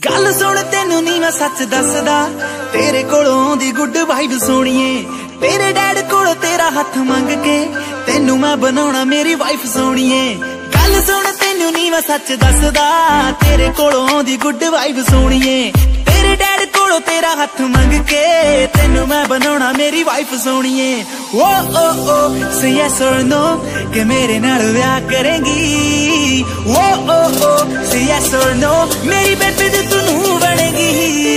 गल सुन तेनू नी मैं सच दसदा, तेरे कोलों दी गुड वाइब सोनिए। तेरे डैड कोलों तेरा हथ मंग के तेनू मैं बनाना मेरी वाइफ सोनिए। गल सुन तेनू नी मैं सच दसदा, तेरे कोलों दी गुड वाइब सोनिए। तेरे डैड कोलों तेरा हथ मंग के तेनू मैं बनाना मेरी वाइफ सोनिए। ओ से यस और नो कि मेरे नाल ब्याह करेंगी। ओ से यस और नो मेरी बेबी तू नू बनेगी।